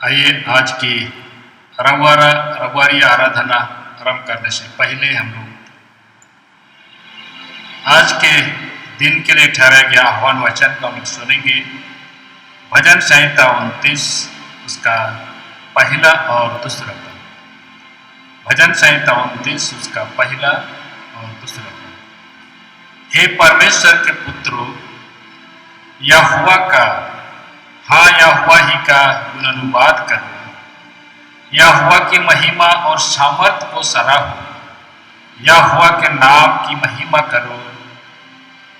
आइए आज की रविवारी आराधना आरंभ करने से पहले हम लोग आज के दिन के लिए ठहराया गया आह्वान वचन को हम लोग सुनेंगे। भजन संहिता 29 उसका पहला और दूसरा पद। भजन संहिता 29 उसका पहला और दूसरा पद। हे परमेश्वर के पुत्रों, यहोवा का हाँ यहोवा ही का गुणानुवाद करो, यहोवा की महिमा और सामर्थ को सराहो, यहोवा के नाम की महिमा करो,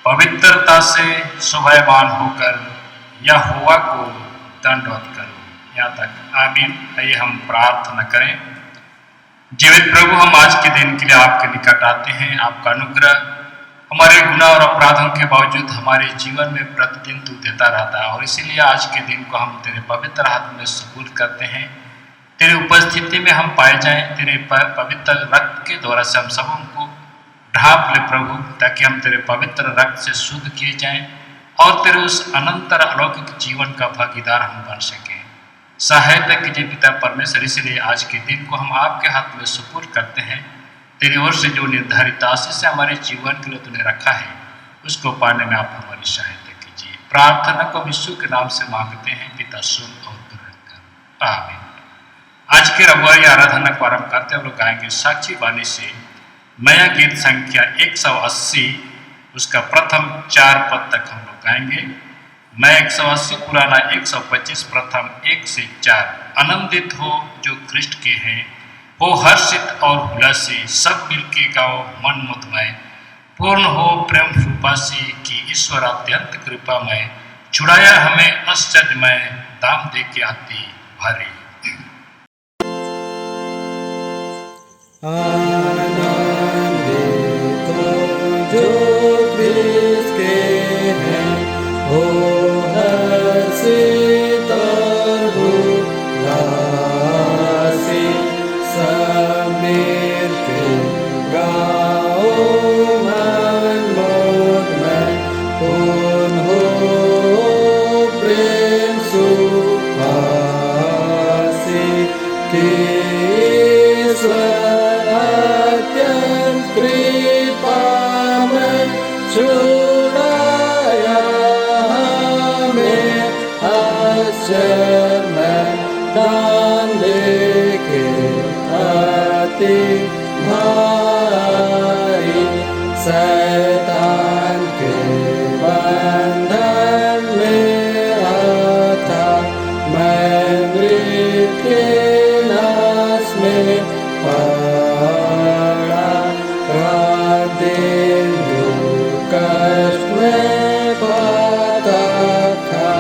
पवित्रता से शोभायमान होकर यहोवा को दंडवत करो। यहाँ तक आमीन। आइए हम प्रार्थना करें। जीवित प्रभु, हम आज के दिन के लिए आपके निकट आते हैं। आपका अनुग्रह हमारे गुनाह और अपराधों के बावजूद हमारे जीवन में प्रतिदिन तू देता रहता है, और इसीलिए आज के दिन को हम तेरे पवित्र हाथ में सुपुर्द करते हैं। तेरे उपस्थिति में हम पाए जाएं, तेरे पवित्र रक्त के द्वारा से हम सबों को ढांप ले प्रभु, ताकि हम तेरे पवित्र रक्त से शुद्ध किए जाएं और तेरे उस अनंतर अलौकिक जीवन का भागीदार हम बन सकें। सहायता कीजिए पिता परमेश्वर। इसलिए आज के दिन को हम आपके हाथ में सुपुर्द करते हैं। तेरी ओर से जो निर्धारित आशीष से हमारे जीवन के लिए तूने रखा है, उसको पाने में आप हमारी सहायता कीजिए। प्रार्थना को यीशु के नाम से मांगते हैं पिता, सुन और ग्रहण कर, आमीन। आज के रविवारी आराधना को आरंभ करते हम लोग गाएंगे साक्षी वाणी से नया गीत संख्या 180 उसका प्रथम 4 पद तक हम लोग गाएंगे। नया 180, पुराना 125, प्रथम 1 से 4। आनंदित हो जो कृष्ण के हैं, हो हर्षित और हुलासी, सब मिलके गाओ मन मुदमय, पूर्ण हो प्रेम रूपासी की ईश्वर अत्यंत कृपामय, छुड़ाया हमें आश्चर्यमय, दाम दे के आती भारी। आनंदित हो जो कृष्ण के हैं, हो हर्षित और हुलासी, सब मिलके गाओ मन मुदमय, पूर्ण हो प्रेम सुवासी की अत्यंत कृपामय, छुड़ाया हमें आश्चर्यमय, दान देके अति भारी, शैतान के बंधन मेरा था, मैं मृत्यु के नाश में पड़ा, रात दिन दुख कष्ट में पाता था,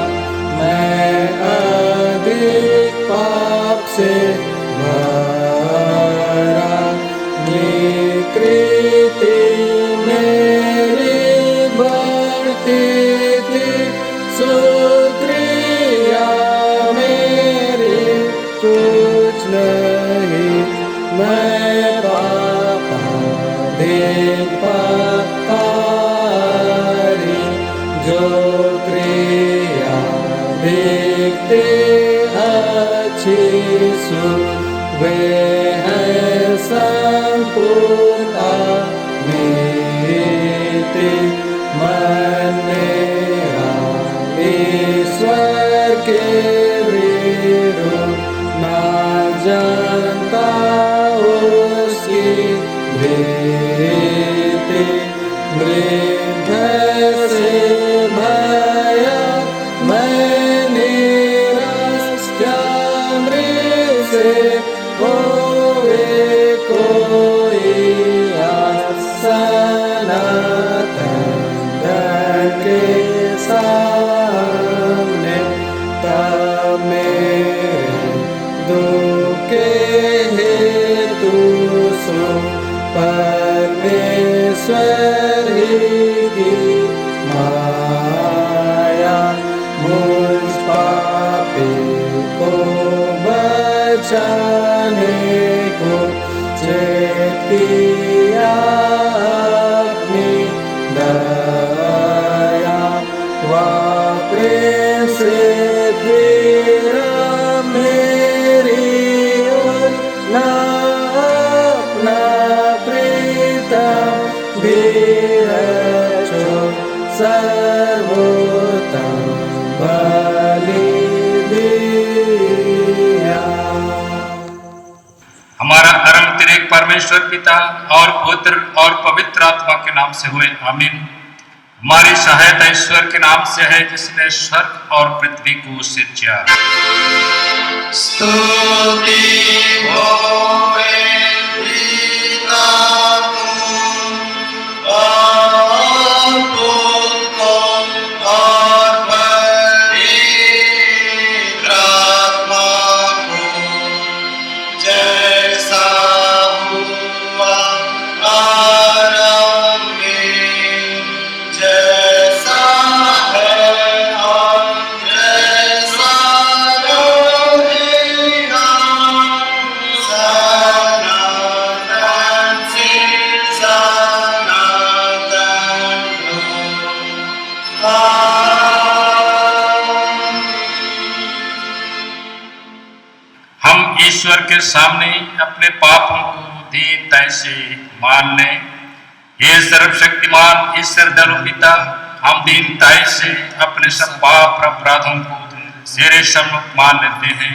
मैं अधिक पाप से भरा, निकृति मेरी बढ़ती थी, सुक्रिया मेरी कुछ नहीं, मैं पापाधीन पापकारी, जो क्रिया दिखती अच्छी सो वे हैं संपूर्ण नीति, मन मेरा ईश्वर के विरुद्ध ना जानता उसकी भीति, मृत्यु से भया मैं निराश, क्या मृत्यु से होए कोई आस, सनातन धन के सामने तब मेरे दुख के हेतु सो परमेश्वर ही की माया, मुझ पापी को बचाने को चेत किया अपनी दया, प्रेम से प्रिय में सर्वोत्तम बलि दिया। हमारा आरंभ तेरे परमेश्वर पिता और पुत्र और पवित्र आत्मा के नाम से हुए, आमीन। हमारी सहायता ईश्वर के नाम से है जिसने स्वर्ग और पृथ्वी को सिरजा। स्तुति होवे पिता को और पुत्र और पवित्र आत्मा को, जैसा हुआ आरंभ में, जैसा है और जैसा रहेगा, सनातन से सनातन हो। आमीन। हम ईश्वर के सामने अपने पापों को दीनता से मान लें। हे सर्वशक्तिमान ईश्वर दयालु पिता, हम दीनताई से अपने सब पाप और अपराधों को तेरे सम्मुख मान लेते हैं।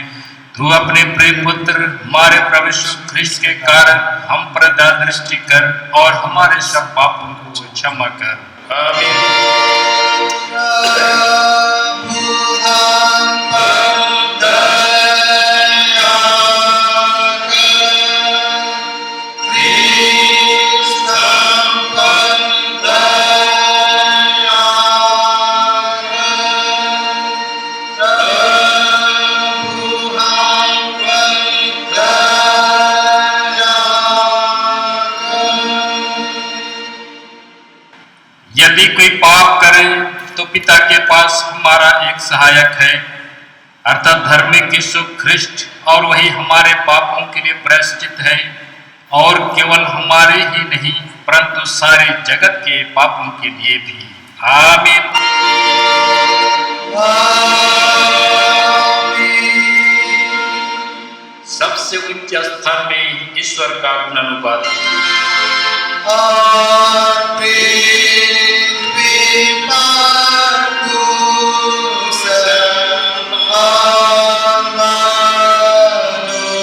तू अपने प्रिय पुत्र हमारे प्रभु यीशु ख्रिस्त के कारण हम पर दया दृष्टि कर और हमारे सब पापों को क्षमा कर, आमीन। प्रभु हम पर दया कर, क्रिस्त हम पर दया कर, प्रभु हम पर दया कर। यदि कोई पाप करे तो पिता के पास हमारा एक सहायक है, अर्थात धर्मी की सुख ख्रिस्ट, और वही हमारे पापों के लिए प्रायश्चित है, और केवल हमारे ही नहीं परंतु सारे जगत के पापों के लिए भी, आमीन। सबसे उच्च स्थान में ईश्वर का गुणानुवाद। और पृथ्वी पर कुशल और मनुष्यों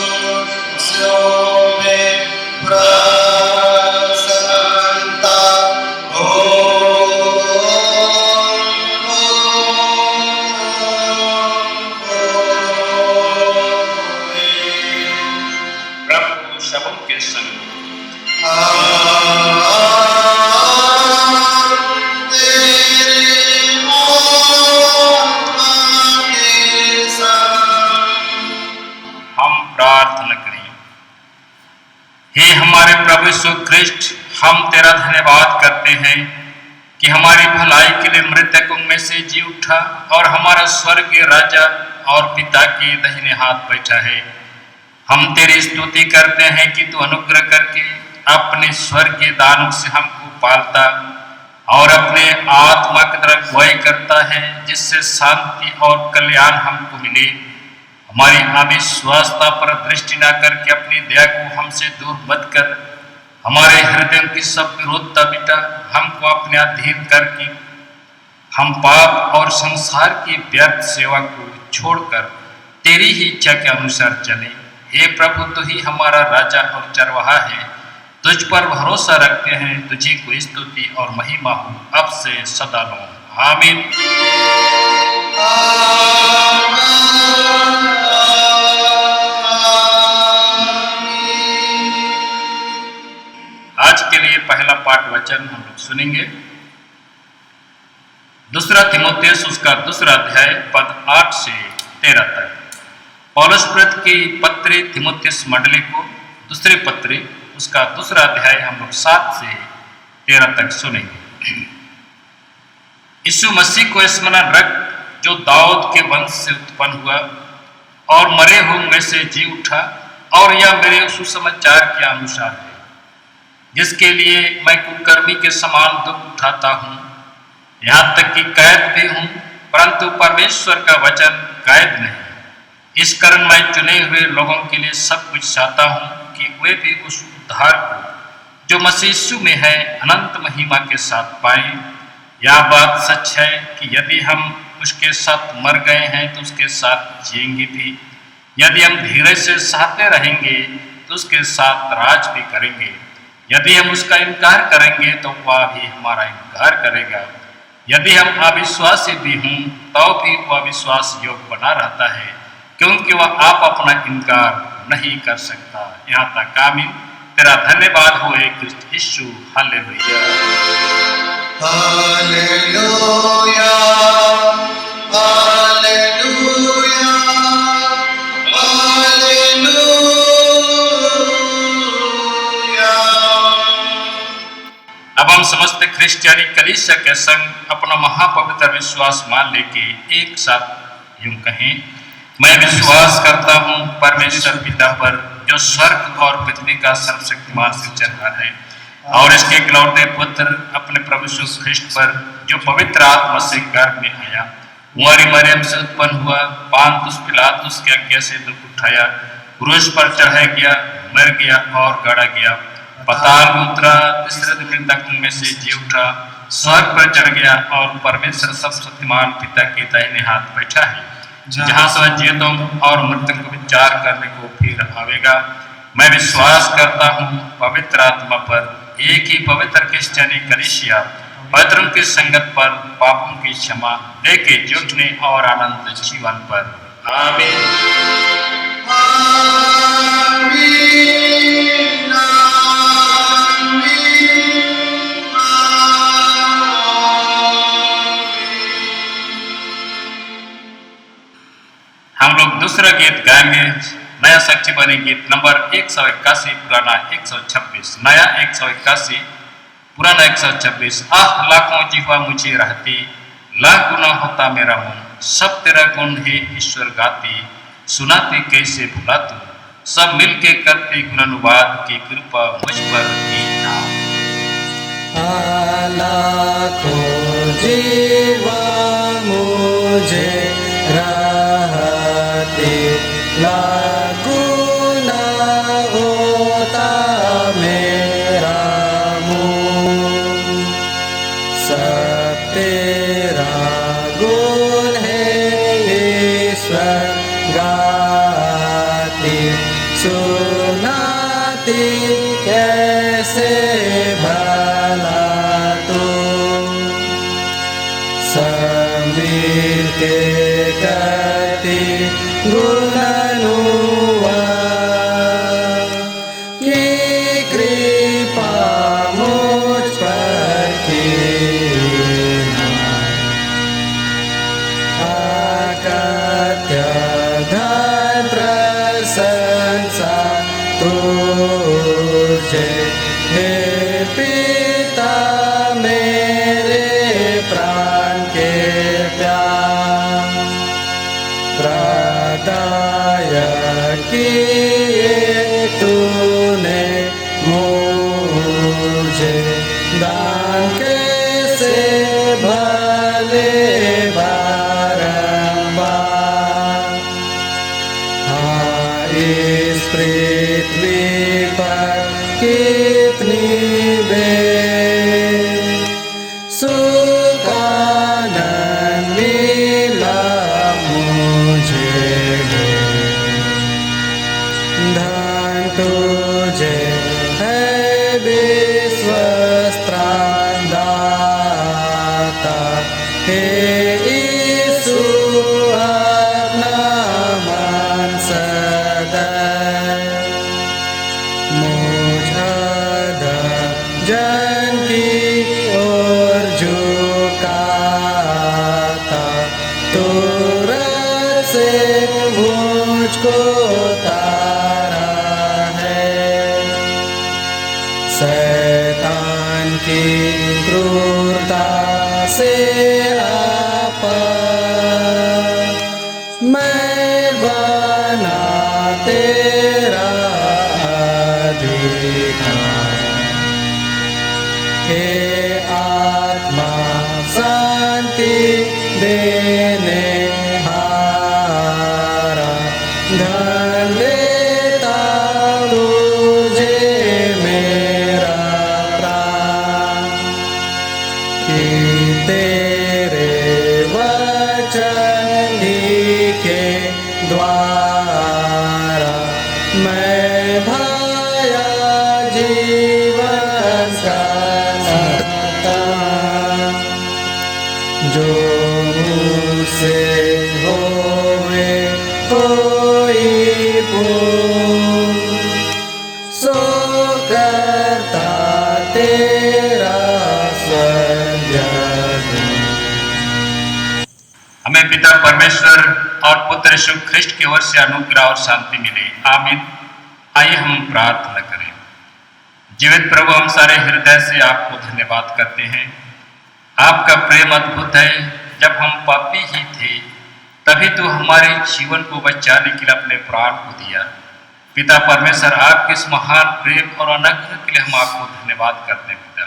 में प्रसन्नता हो। प्रभु सबों के संग हम प्रार्थना करें। हे हमारे प्रभु यीशु ख्रिस्ट, हम तेरा धन्यवाद करते हैं कि हमारी भलाई के लिए मृतकों में से जी उठा और हमारा स्वर्गीय राजा और पिता के दाहिने हाथ बैठा है। हम तेरी स्तुति करते हैं कि तू अनुग्रह करके अपने स्वर्गीय दानों से हमको पालता और अपने आत्मा की तरफ अगुवाई करता है, जिससे शांति और कल्याण हमको मिले। हमारी अविश्वासता पर दृष्टि न करके अपनी दया को हमसे दूर मत कर। हमारे हृदय की सब विरोधता मिटा हमको अपने अधीन करके हम पाप और संसार की व्यर्थ सेवा को छोड़कर तेरी ही इच्छा के अनुसार चले। हे प्रभु, तू ही हमारा राजा और चरवाहा है। तुझ पर भरोसा रखते हैं। तुझी को स्तुति और महिमा हो अब से सदा लो, आमीन। आज के लिए पहला पाठ वचन हम लोग सुनेंगे। दूसरा तिमोथेयुस उसका दूसरा अध्याय पद 8 से 13 तक। पौलुस प्रेरित की पत्री तिमोथेयुस मंडली को दूसरे पत्री उसका दूसरा अध्याय हम लोग 7 से 13 तक सुनेंगे। यीशु मसीह को स्मरण रख, जो दाऊद के वंश से उत्पन्न हुआ और मरे हुए में से जी उठा, और यह मेरे सुसमाचार के अनुसार है, जिसके लिए मैं कुकर्मी के समान दुख उठाता हूँ, यहाँ तक कि कैद भी हूँ, परंतु परमेश्वर का वचन कैद नहीं। इस कारण मैं चुने हुए लोगों के लिए सब कुछ चाहता हूँ कि वे भी उस उद्धार को जो मसीह यीशु में है अनंत महिमा के साथ पाएं। यह बात सच है कि यदि हम उसके साथ मर गए हैं तो उसके साथ जिएंगे भी। यदि हम धीरज से सहते रहेंगे तो उसके साथ राज भी करेंगे। यदि हम उसका इनकार करेंगे तो वह भी हमारा इनकार करेगा। यदि हम अविश्वासी भी हों तो भी वह विश्वास योग्य बना रहता है, क्योंकि वह आप अपना इनकार नहीं कर सकता। यहाँ तक आमीन। तेरा धन्यवाद हो हे क्रिस्त यीशु। हालेलुया। Hallelujah, hallelujah, hallelujah. अब हम समस्त क्रिश्चियनी कलीसिया के संग अपना महापवित्र विश्वास मान लेके एक साथ यूं कहें, मैं विश्वास करता हूँ परमेश्वर पिता पर, जो स्वर्ग और पृथ्वी का सर्वशक्तिमान सृजनहार है, और इसके इकलौते पुत्र अपने प्रभु यीशु ख्रिस्ट पर, जो पवित्र आत्मा से गर्भ में आया, कुंवारी मरियम से उत्पन्न हुआ, पांतुस पिलातुस की आज्ञा से दुख उठाया, क्रूस पर चढ़ाया गया, मर गया और गाड़ा गया, पाताल में उतरा, तीसरे दिन मृतकों में से जी उठा, स्वर्ग पर चढ़ गया और परमेश्वर सर्वशक्तिमान पिता के दाहिने हाथ बैठा है, जहाँ से वह जीवितों और मृतकों को विचार करने को फिर आवेगा। मैं विश्वास करता हूँ पवित्र आत्मा पर, एक ही पवित्र क्रिश्चियनी कलीसिया, पवित्रों की संगत पर, पापों की क्षमा, लेके जुटने और आनंद जीवन पर। आमीन। आमीन, आमीन, हम लोग दूसरा गीत गाएंगे, नया साक्षी बनी गीत नंबर 181, पुराना 126। नया 181, पुराना 126। आह लाखों जीवा मुझे रहती, लाख गुना होता मेरा मुंह, सब तेरा गुण है ईश्वर गाती, सुनाती कैसे भुला तू, सब मिलके करते गुणानुवाद की कृपा मुझ पर की ना। लाखों जीवा मुझे रहते, लाख गुना होता मेरा मुँह, सब तेरा गुण है ईश्वर गाती, सुनाती कैसे भला तू, सब मिल के करती गुणानुवाद की कृपा मुझ पर कीना, अकथ्य धन प्रशंसा तुझे हे पिता मेरे प्राण के प्यार, प्रदायक किए तूने मुझे, दान कैसे भले बारंबार, हाँ इस पृथ्वी पर कितनी सुख आनंद मिला मुझे, धन तुझे है विश्वस्त दाता, हे यीशु अपना मन सदैव मुझ जन की ओर झुकाता, तुरंत से मुझको तारा है, शैतान की क्रूरता से आपा मैं बना तेरा अधिकार, हे आत्मा शांति देने हारा, धन देता तुझे मेरा प्राण, तेरे वचन ही के द्वारा मैं भाया जीवन का जो मुझसे होवे कोई पूर्ण सो करता तेरा हमें पिता परमेश्वर और पुत्र यीशु ख्रिस्ट की ओर से अनुग्रह और शांति मिले, आमीन। आइए हम प्रार्थना करें। जीवित प्रभु, हम सारे हृदय से आपको धन्यवाद करते हैं। आपका प्रेम अद्भुत है। जब हम पापी ही थे तभी तो हमारे जीवन को बचाने के लिए अपने प्राण को दिया। पिता परमेश्वर, आपके इस महान प्रेम और अनुग्रह के लिए हम आपको धन्यवाद करते हैं। पिता,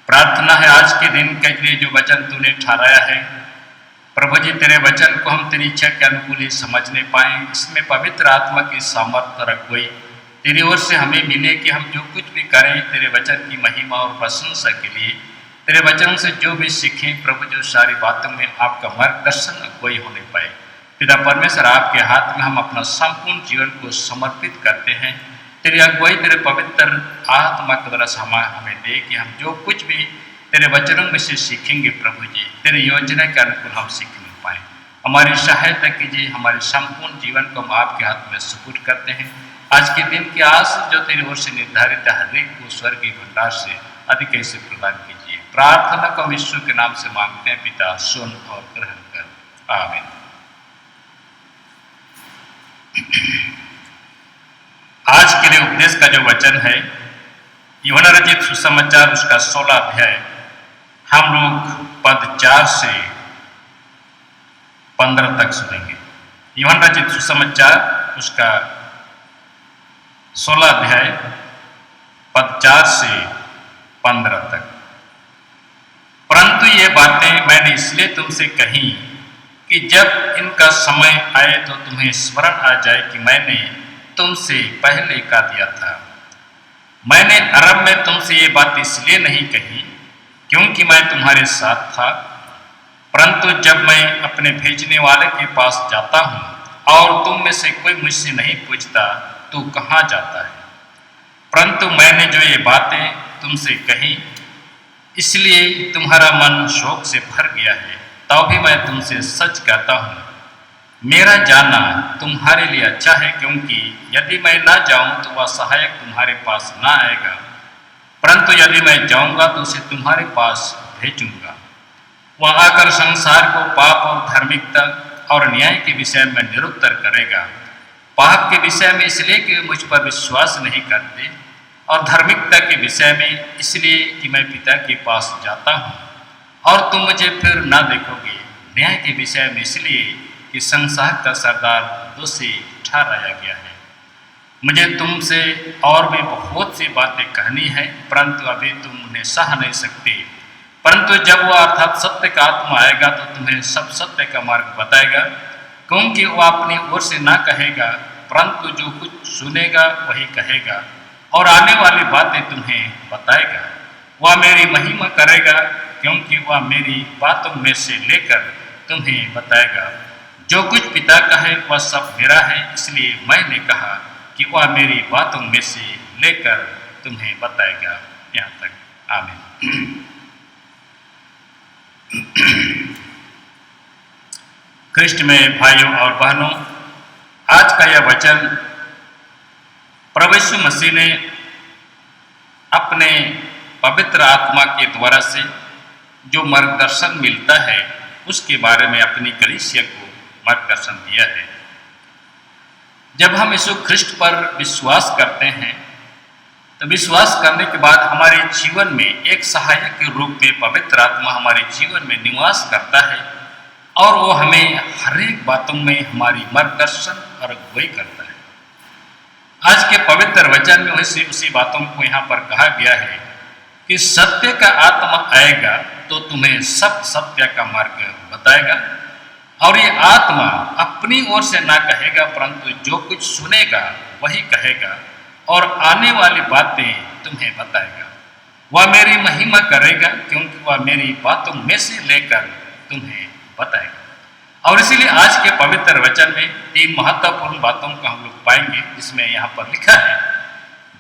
प्रार्थना है आज के दिन के लिए जो वचन तूने ठहराया है प्रभु जी, तेरे वचन को हम तेरी इच्छा के अनुकूल ही समझने पाए। इसमें पवित्र आत्मा की सामर्थ्य रखोई तेरी ओर से हमें मिले कि हम जो कुछ भी करें तेरे वचन की महिमा और प्रशंसा के लिए, तेरे वचन से जो भी सीखें प्रभु, जो सारी बातों में आपका मार्गदर्शन अगुवाई होने पाए। पिता परमेश्वर, आपके हाथ में हम अपना संपूर्ण जीवन को समर्पित करते हैं। तेरी अगुवाई तेरे पवित्र आत्मा के द्वारा हमें दे कि हम जो कुछ भी तेरे वचनों में से सीखेंगे प्रभु जी, तेरी योजना के अनुकूल हम सीखने पाए। हमारी सहायता कीजिए। हमारे संपूर्ण जीवन को हम आपके हाथ में सुपुर्द करते हैं। आज के दिन की आस जो तेरी ओर से निर्धारित है, हर एक को स्वर्गीय भंडार से अधिक ऐसे प्रदान कीजिए। प्रार्थना को हम यीशु के नाम से मांगते हैं। पिता, सुन और ग्रहण कर, आमीन। आज के लिए उपदेश का जो वचन है यूहन्ना रचित सुसमाचार उसका 16 अध्याय, हम लोग पद 4 से 15 तक सुनेंगे। यूहन्ना रचित सुसमाचार उसका 16 अध्याय पद 4 से 15 तक। परंतु ये बातें मैंने इसलिए तुमसे कही कि जब इनका समय आए तो तुम्हें स्मरण आ जाए कि मैंने तुमसे पहले कह दिया था। मैंने अरब में तुमसे ये बात इसलिए नहीं कही क्योंकि मैं तुम्हारे साथ था, परंतु जब मैं अपने भेजने वाले के पास जाता हूँ और तुम में से कोई मुझसे नहीं पूछता तू कहाँ जाता है। परंतु मैंने जो ये बातें तुमसे कही इसलिए तुम्हारा मन शोक से भर गया है। तो भी मैं तुमसे सच कहता हूँ, मेरा जाना तुम्हारे लिए अच्छा है, क्योंकि यदि मैं ना जाऊं तो वह सहायक तुम्हारे पास ना आएगा, परंतु यदि मैं जाऊंगा तो उसे तुम्हारे पास भेजूंगा। वह आकर संसार को पाप और धार्मिकता और न्याय के विषय में निरुत्तर करेगा। पाप के विषय में इसलिए कि मुझ पर विश्वास नहीं करते, और धार्मिकता के विषय में इसलिए कि मैं पिता के पास जाता हूँ और तुम मुझे फिर ना देखोगे। न्याय के विषय में इसलिए कि संसार का सरदार दोषी ठहराया गया है। मुझे तुमसे और भी बहुत सी बातें कहनी है, परंतु अभी तुम उन्हें सह नहीं सकते। परंतु जब वह अर्थात सत्य का आत्मा आएगा तो तुम्हें सब सत्य का मार्ग बताएगा, क्योंकि वह अपनी ओर से ना कहेगा, परंतु जो कुछ सुनेगा वही कहेगा और आने वाली बातें तुम्हें बताएगा। वह मेरी महिमा करेगा, क्योंकि वह मेरी बातों में से लेकर तुम्हें बताएगा। जो कुछ पिता का है वह सब मेरा है, इसलिए मैंने कहा कि वह मेरी बातों में से लेकर तुम्हें बताएगा। यहाँ तक, आमीन। कृष्ण में भाइयों और बहनों, आज का यह वचन प्रभु यीशु मसीह ने अपने पवित्र आत्मा के द्वारा से जो मार्गदर्शन मिलता है उसके बारे में अपनी कलीसिया को मार्गदर्शन दिया है। जब हम यीशु ख्रिस्ट पर विश्वास करते हैं तो विश्वास करने के बाद हमारे जीवन में एक सहायक के रूप में पवित्र आत्मा हमारे जीवन में निवास करता है और वो हमें हर एक बातों में हमारी मार्गदर्शन और अगुवाई करता है। आज के पवित्र वचन में उसी बातों को यहाँ पर कहा गया है कि सत्य का आत्मा आएगा तो तुम्हें सब सत्य का मार्ग बताएगा, और ये आत्मा अपनी ओर से ना कहेगा, परंतु जो कुछ सुनेगा वही कहेगा और आने वाली बातें तुम्हें बताएगा। वह मेरी महिमा करेगा, क्योंकि वह मेरी बातों में से लेकर तुम्हें बताएगा। और इसीलिए आज के पवित्र वचन में 3 महत्वपूर्ण बातों को हम लोग पाएंगे, जिसमें यहाँ पर लिखा है,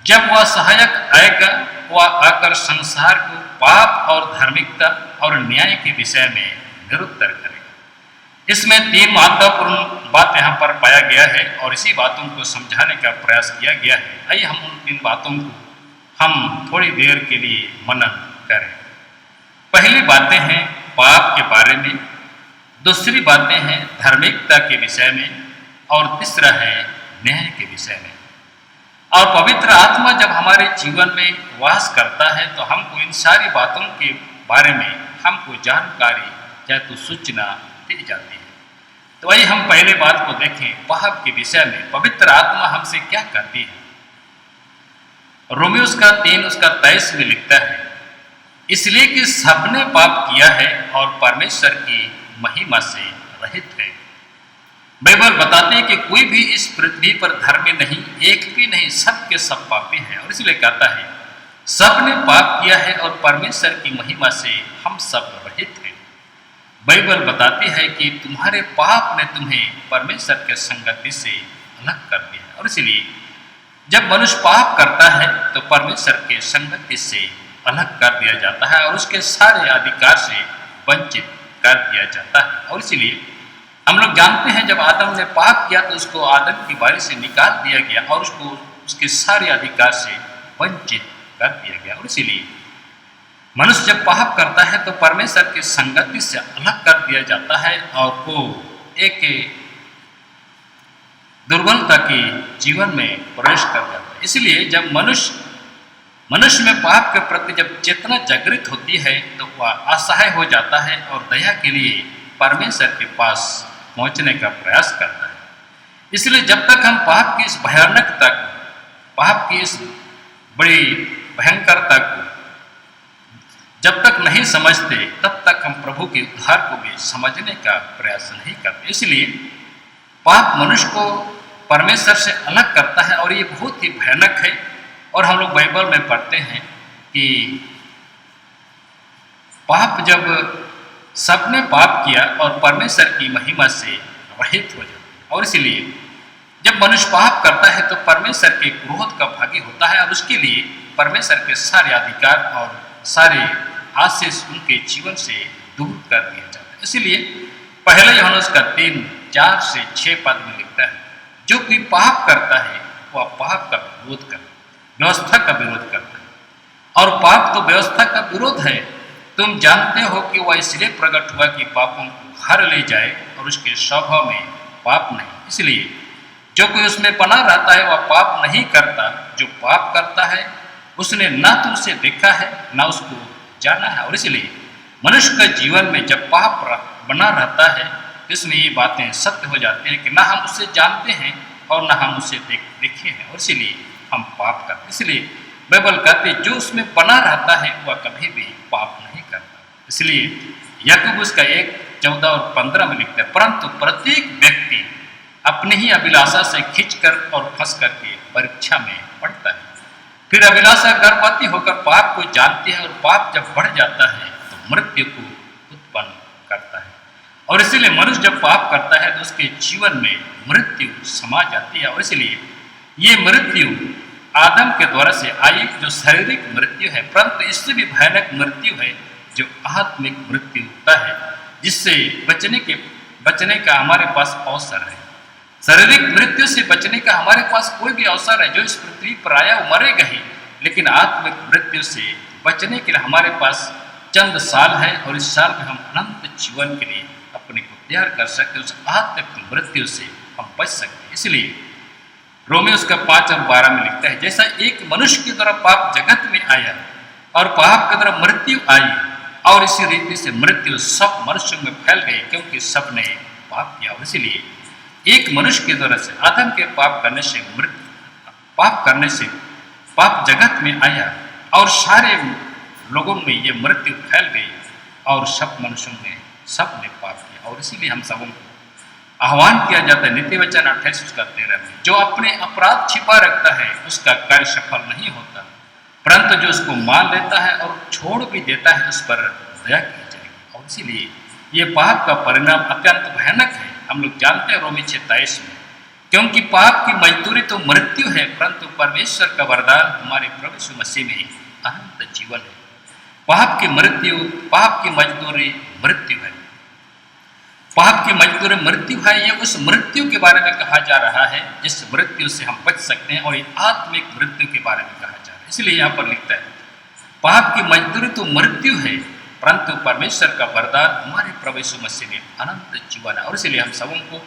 जब वह सहायक आएगा, वह आकर संसार को पाप और धार्मिकता और न्याय के विषय में निरुत्तर करेगा। इसमें 3 महत्वपूर्ण बात यहाँ पर पाया गया है और इसी बातों को समझाने का प्रयास किया गया है। आइए हम उन 3 बातों को हम थोड़ी देर के लिए मनन करें। पहली बातें हैं पाप के बारे में, दूसरी बातें हैं धार्मिकता के विषय में और तीसरा है न्याय के विषय में। और पवित्र आत्मा जब हमारे जीवन में वास करता है तो हमको इन सारी बातों के बारे में हमको जानकारी या तो सूचना दी जाती है। तो आइए हम पहले बात को देखें, पाप के विषय में पवित्र आत्मा हमसे क्या करती है। रोमियो उसका 3 उसका 23 में लिखता है, इसलिए कि सबने पाप किया है और परमेश्वर की महिमा से रहित है। बाइबल बताते हैं कि कोई भी इस पृथ्वी पर धर्मी नहीं, एक भी नहीं, सब के सब पापी हैं। और इसलिए कहता है सबने पाप किया है और परमेश्वर की महिमा से हम सब रहित हैं। बाइबल बताती है कि तुम्हारे पाप ने तुम्हें परमेश्वर के संगति से अलग कर दिया है। और इसलिए जब मनुष्य पाप करता है तो परमेश्वर के संगति से अलग कर दिया जाता है और उसके सारे अधिकार से वंचित कर दिया जाता है। और इसलिए हम लोग जानते हैं जब आदम ने पाप किया तो उसको आदम की बारी से निकाल दिया गया और उसको उसके सारे अधिकार से वंचित कर दिया गया। और इसीलिए मनुष्य जब पाप करता है तो परमेश्वर की संगति से अलग कर दिया जाता है और वो एक दुर्बलता के जीवन में प्रवेश कर जाता है। इसलिए जब मनुष्य में पाप के प्रति जब चेतना जागृत होती है तो वह असहाय हो जाता है और दया के लिए परमेश्वर के पास पहुंचने का प्रयास करता है। इसलिए जब तक हम पाप की इस भयानकता को, पाप की इस बड़ी भयंकरता को जब तक नहीं समझते तब तक हम प्रभु के उद्धार को भी समझने का प्रयास नहीं करते। इसलिए पाप मनुष्य को परमेश्वर से अलग करता है और ये बहुत ही भयानक है। और हम लोग बाइबल में पढ़ते हैं कि पाप जब सबने पाप किया और परमेश्वर की महिमा से रहित हो जाता। और इसलिए जब मनुष्य पाप करता है तो परमेश्वर के क्रोध का भागी होता है और उसके लिए परमेश्वर के सारे अधिकार और सारे आशीष उनके जीवन से दूर कर दिया जाता है। इसलिए पहले यूहन्ना उसका 3:4 से 6 पद में लिखता है, जो कोई पाप करता है वह पाप का विरोध करता है, व्यवस्था का विरोध करता है। और पाप तो व्यवस्था का विरोध है। तुम जानते हो कि वह इसलिए प्रकट हुआ कि पापों को हर ले जाए और उसके स्वभाव में पाप नहीं। इसलिए जो कोई उसमें बना रहता है वह पाप नहीं करता। जो पाप करता है उसने ना तो उसे देखा है ना उसको जाना है। और इसलिए मनुष्य के जीवन में जब पाप बना रहता है इसमें ये बातें सत्य हो जाती हैं कि ना हम उसे जानते हैं और ना हम उसे देखे हैं और इसीलिए हम पाप करते हैं। इसलिए बाइबल कहते जो उसमें बना रहता है वह कभी भी पाप नहीं करता। इसलिए याकूब उसका 1:14 और 15 में लिखता है, परंतु प्रत्येक व्यक्ति अपनी ही अभिलाषा से खींचकर और फंस करके परीक्षा में पड़ता है। फिर अभिलाषा गर्भवती होकर पाप को जानती है और पाप जब बढ़ जाता है तो मृत्यु को उत्पन्न करता है। और इसीलिए मनुष्य जब पाप करता है तो उसके जीवन में मृत्यु समा जाती है। और इसलिए ये मृत्यु आदम के द्वारा से आई जो शारीरिक मृत्यु है, परंतु इससे भी भयानक मृत्यु है जो आत्मिक मृत्यु होता है, जिससे बचने का हमारे पास अवसर है। शारीरिक मृत्यु से बचने का हमारे पास कोई भी अवसर है। जो इस पृथ्वी पर आया वो मरेगा ही, लेकिन आत्मिक मृत्यु से बचने के लिए हमारे पास चंद साल है और इस साल में हम अनंत जीवन के लिए अपने को तैयार कर सकते हैं। उस आत्मिक मृत्यु से हम बच सकते हैं। इसलिए रोमियो उसका 5 और 12 में लिखता है, जैसा एक मनुष्य की तरह पाप जगत में आया और पाप की तरह मृत्यु आई और इसी रीति से मृत्यु सब मनुष्यों में फैल गई क्योंकि सबने पाप किया। और इसलिए एक मनुष्य के द्वारा से आदम के पाप करने से पाप जगत में आया और सारे लोगों में ये मृत्यु फैल गई और सब मनुष्यों ने सबने पाप किया। और इसीलिए हम सबों को आह्वान किया जाता है नीति वचन 28 उसका 13 में, जो अपने अपराध छिपा रखता है उसका कार्य सफल नहीं होता परंतु जो उसको मान लेता है और छोड़ भी देता है उस पर दया की जाएगी। और इसीलिए ये पाप का परिणाम अत्यंत भयानक है। हम लोग जानते हैं रोमी 6:23 में, क्योंकि पाप की मजदूरी तो मृत्यु है, परंतु परमेश्वर का वरदान हमारे प्रभु यीशु मसीह में अनंत जीवन है। पाप की मजदूरी मृत्यु है। पाप की मजदूरी मृत्यु है। ये उस मृत्यु के बारे में कहा जा रहा है जिस मृत्यु से हम बच सकते हैं, और ये आत्मिक मृत्यु के बारे में कहा जा रहा है। इसलिए यहाँ पर लिखता है पाप की मजदूरी तो मृत्यु है, परंतु परमेश्वर का वरदान हमारे प्रभु यीशु मसीह में अनंत जीवन है। और इसलिए हम सबों को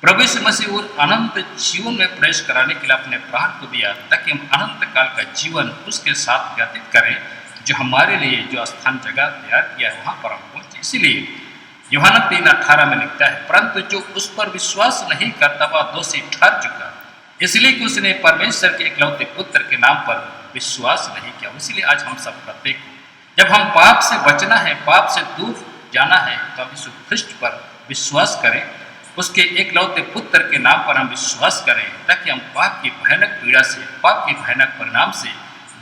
प्रभु यीशु मसीह और अनंत जीवन में प्रवेश कराने के लिए अपने प्राण को दिया, ताकि हम अनंत काल का जीवन उसके साथ व्यतीत करें, जो हमारे लिए जो स्थान जगह तैयार किया है वहाँ पर हम पहुँचे। इसीलिए यूहन्ना 3:18 में लिखता है, परंतु जो उस पर विश्वास नहीं करता वह दोषी ठहर चुका, इसलिए कि उसने परमेश्वर के इकलौते पुत्र के नाम पर विश्वास नहीं किया। इसलिए आज हम सब प्रत्येक जब हम पाप से बचना है, पाप से दूर जाना है, तो हम यीशु ख्रिस्ट पर विश्वास करें, उसके एकलौते पुत्र के नाम पर हम विश्वास करें, ताकि हम पाप की भयानक पीड़ा से, पाप की भयानक परिणाम से,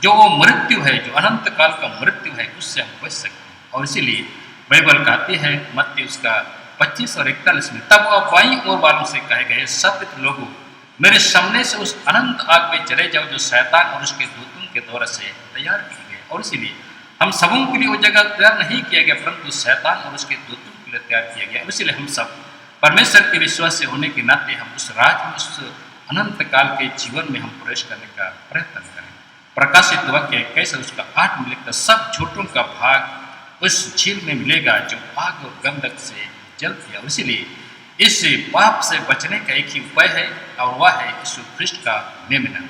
जो वो मृत्यु है, जो अनंत काल का मृत्यु है, उससे हम बच सकते हैं। और इसीलिए बाइबल कहती है मत्ती उसका 25 और 41 में, तब वह बाईं ओर वालों से कहे गए, सब लोगों मेरे सामने से उस अनंत आग में चले जाओ जो शैतान और उसके दूतों के द्वारा से तैयार की गई। और इसीलिए हम सबों के लिए वो जगह तैयार नहीं किया गया, परंतु शैतान और उसके दूतों के लिए तैयार किया गया। इसलिए हम सब परमेश्वर के विश्वास से होने के नाते हम उस राज में, उस अनंत काल के जीवन में हम प्रवेश करने का प्रयत्न करें। प्रकाशित वाक्य 21 उसका 8 में लिखता, सब झूठों का भाग उस झील में मिलेगा जो आग और गंधक से जलती है। और इसीलिए इस पाप से बचने का एक ही उपाय है, और वह है यीशु ख्रिस्ट का मेमना।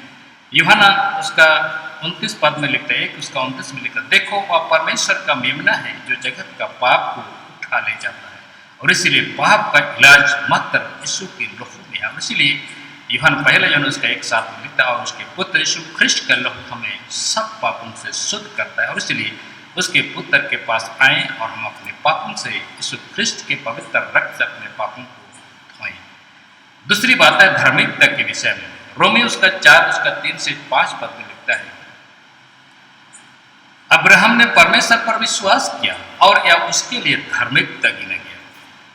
यूहन्ना उसका 29 पद में लिखता है, 1 उसका 29 में लिखता है, देखो वह परमेश्वर का मेमना है जो जगत का पाप को उठा ले जाता है। और इसीलिए पाप का इलाज मात्र यीशु के लहू में है। और इसीलिए यूहन्ना 1 यूहन्ना उसका 1:7 में लिखता है, और उसके पुत्र यीशु ख्रिस्ट का लहू हमें सब पापों से शुद्ध करता है। और इसलिए उसके पुत्र के पास आए और हम अपने पापों से यीशु ख्रिस्ट के पवित्र रक्त से अपने पापों को धोएं। दूसरी बात है धार्मिकता के विषय में। रोमी उसका 4 उसका 3 से 5 पद में लिखता है, अब्राहम ने परमेश्वर पर विश्वास किया और यह उसके लिए धार्मिकता गिना गया।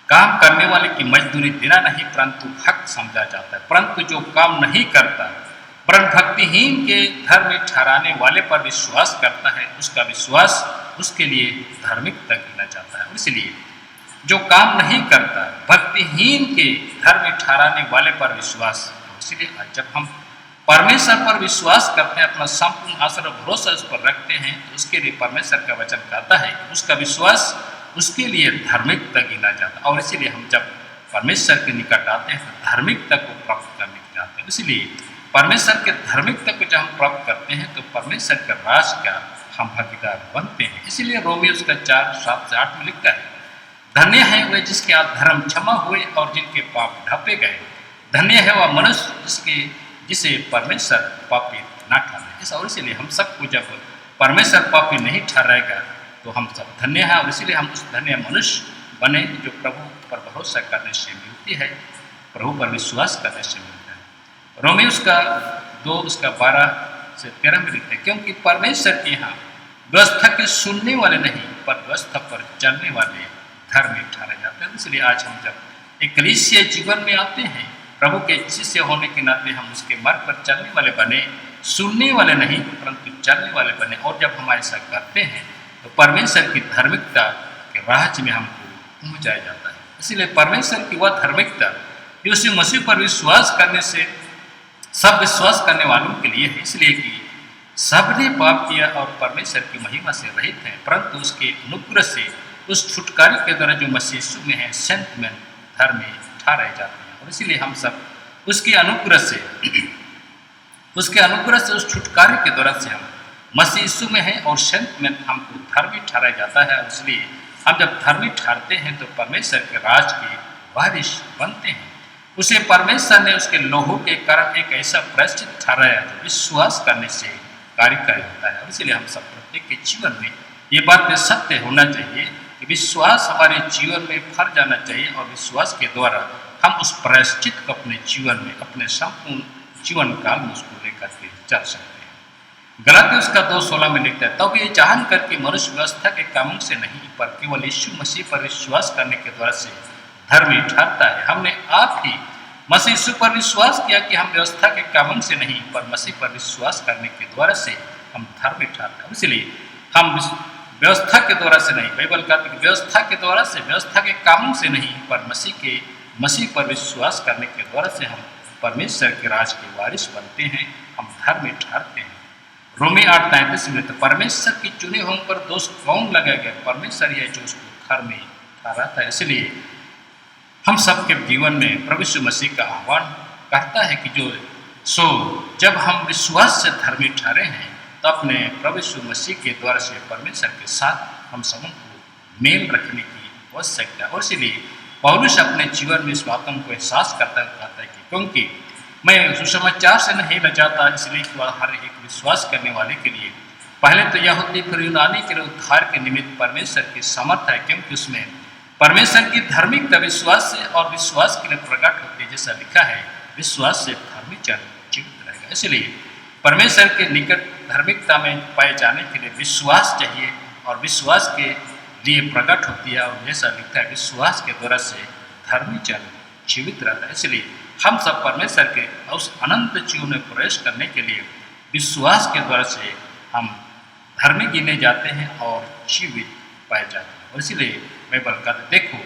काम करने वाले की मजदूरी देना नहीं, परंतु हक समझा जाता है। परंतु जो काम नहीं करता, परंतु भक्तिहीन के धर्म ठहराने वाले पर विश्वास करता है, उसका विश्वास उसके लिए धार्मिकता गिना जाता है। इसलिए जो काम नहीं करता, भक्तिहीन के धर्म ठहराने वाले पर विश्वास, इसलिए जब हम परमेश्वर पर विश्वास करते हैं, अपना संपूर्ण आशा और भरोसा उस पर रखते हैं, तो उसके लिए परमेश्वर का वचन कहता है कि उसका विश्वास उसके लिए धार्मिकता गिना जाता है। और इसीलिए हम जब परमेश्वर के निकट आते हैं तो धार्मिकता को प्राप्त करने के जाते हैं। इसलिए परमेश्वर के धार्मिकता को जब हम प्राप्त करते हैं तो परमेश्वर के राज का हम भागीदार बनते हैं। इसीलिए रोमी उसका 4:7 से 8 में लिखता है, धन्य है वे जिसके अधर्म क्षमा हुए और जिनके पाप ढपे गए। धन्य है वह मनुष्य जिसे परमेश्वर पापी ना ठहराए। और इसीलिए हम सबको जब परमेश्वर पापी नहीं ठहराएगा तो हम सब धन्य हैं। और इसीलिए हम उस धन्य मनुष्य बने जो प्रभु पर भरोसा करने से मिलती है, प्रभु पर विश्वास करने से मिलता है। रोमी उसका 2 उसका 12 से 13 में लिखते हैं, क्योंकि परमेश्वर के यहाँ व्यवस्था के सुनने वाले नहीं, पर व्यवस्था पर चलने वाले धर्मी ठहरे जाते हैं। इसलिए आज हम जब एक कलीसिया जीवन में आते हैं, प्रभु के शिष्य होने के नाते हम उसके मार्ग पर चलने वाले बने, सुनने वाले नहीं परंतु चलने वाले बने। और जब हम ऐसा करते हैं तो परमेश्वर की धार्मिकता के राज में हमको पहुँचाया जाता है। इसीलिए परमेश्वर की वह धार्मिकता यीशु मसीह पर विश्वास करने से सब विश्वास करने वालों के लिए है। इसलिए कि सबने पाप किया और परमेश्वर की महिमा से रहित हैं, परंतु उसके अनुग्रह से उस छुटकारे के द्वारा जो मसीह यीशु में है संत में धर्मी ठहराए जाते हैं। और इसीलिए हम सब उसके अनुग्रह से उस छुटकारे के द्वारा से हम मसीह यीशु में हैं और संत में हमको धर्मी ठहराया जाता है। और इसलिए हम जब धर्मी ठहरते हैं तो परमेश्वर के राज के वारिस बनते हैं। उसे परमेश्वर ने उसके लोहू के कारण एक ऐसा प्रायश्चित ठहराया जो विश्वास करने से कार्यकारी होता है। और इसलिए हम सब प्रत्येक के जीवन में ये बात सत्य होना चाहिए कि विश्वास हमारे जीवन में भर जाना चाहिए, और विश्वास के द्वारा हम उस प्रायश्चित को अपने जीवन में, अपने संपूर्ण जीवन काल में उसको लेकर के चल सकते हैं। गलाती उसका 2:16 में लिखता है, तब ये जान कर कि मनुष्य व्यवस्था के कामों से नहीं पर केवल यीशु मसीह पर विश्वास करने के द्वारा से धर्मी ठहरता है। हमने आप ही मसीह यीशु पर विश्वास किया कि हम व्यवस्था के कामों से नहीं पर मसीह पर विश्वास करने के द्वारा से हम धर्मी ठहरते हैं। इसलिए हम व्यवस्था के द्वारा से नहीं, बाइबल कहती है व्यवस्था के द्वारा से, व्यवस्था के कामों से नहीं पर मसीह पर विश्वास करने के द्वारा से हम परमेश्वर के राज के वारिस बनते हैं, हम धर्मी ठहरते हैं। रोमी 8:33 में तो परमेश्वर की चुने हुओं पर दोष कौन लगाएगा? परमेश्वर ही है जो उसको धर्मी ठहराता है। इसलिए हम सबके जीवन में प्रभु यीशु मसीह का आह्वान करता है कि जब हम विश्वास से धर्मी ठहरे हैं तो अपने प्रभु यीशु मसीह के द्वारा से परमेश्वर के साथ हम सबों को मेल रखने की आवश्यकता है। और इसलिए पौलुस अपने जीवन में इस बातों को एहसास करता है कि क्योंकि मैं सुसमाचार से नहीं लजाता, इसलिए कि वह हर एक विश्वास करने वाले के लिए पहले तो यहूदी फिर यूनानी के लिए उद्धार के निमित्त परमेश्वर की समर्थ है, क्योंकि उसमें परमेश्वर की धार्मिकता विश्वास से और विश्वास के लिए प्रकट होती है। जैसा लिखा है, विश्वास से धार्मिक जीवित रहेगा। इसलिए परमेश्वर के निकट धार्मिकता में पाए जाने के लिए विश्वास चाहिए और विश्वास के लिए प्रकट होती है। और जैसा लिखता है, विश्वास के द्वारा से धर्मी जन जीवित रहता है। इसलिए हम सब परमेश्वर के उस अनंत जीवन में प्रवेश करने के लिए विश्वास के द्वारा से हम धर्मी गिने जाते हैं और जीवित पाए जाते हैं। और इसलिए मैं कहता देखो,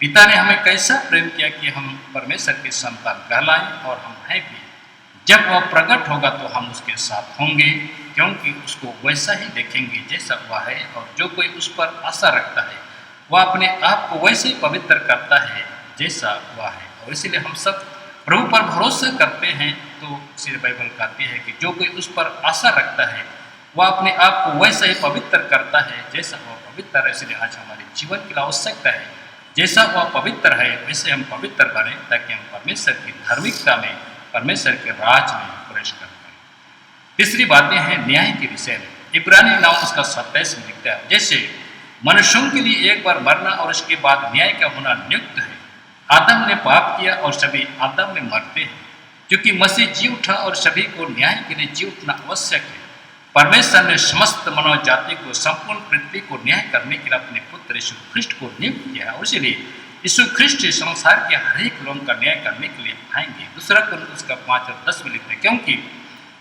पिता ने हमें कैसा प्रेम किया कि हम परमेश्वर के संतान कहलाएं, और हम हैं भी। जब वह प्रकट होगा तो हम उसके साथ होंगे, क्योंकि उसको वैसा ही देखेंगे जैसा वह है। और जो कोई उस पर आशा रखता है वह अपने आप को वैसे ही पवित्र करता है जैसा वह है। और इसलिए हम सब प्रभु पर भरोसा करते हैं, तो इसलिए बाइबल कहती है कि जो कोई उस पर आशा रखता है वह अपने आप को वैसा ही पवित्र करता है जैसा वह पवित्र है। इसलिए आज हमारे जीवन की आवश्यकता है, जैसा वह पवित्र है वैसे हम पवित्र बने, ताकि हम परमेश्वर की धार्मिकता में, परमेश्वर के राज में प्रवेश कर पाए। तीसरी बातें हैं न्याय के विषय में। इब्रानी 9 उसका 27 में लिखता है, जैसे मनुष्यों के लिए एक बार मरना और उसके बाद न्याय का होना नियुक्त है। आदम ने पाप किया और सभी आदम में मरते हैं, क्योंकि मसीह जी उठा और सभी को न्याय के लिए जी उठना आवश्यक है। परमेश्वर ने समस्त मानव जाति को, संपूर्ण पृथ्वी को न्याय करने के लिए अपने पुत्र यीशु ख्रिस्ट को नियुक्त किया है। और इसलिए यीशु ख्रिस्ट संसार के हर एक लोगों का न्याय करने के लिए आएंगे। दूसरा कुरिन्थियों उसका 5 और 10 में लिखते हैं, क्योंकि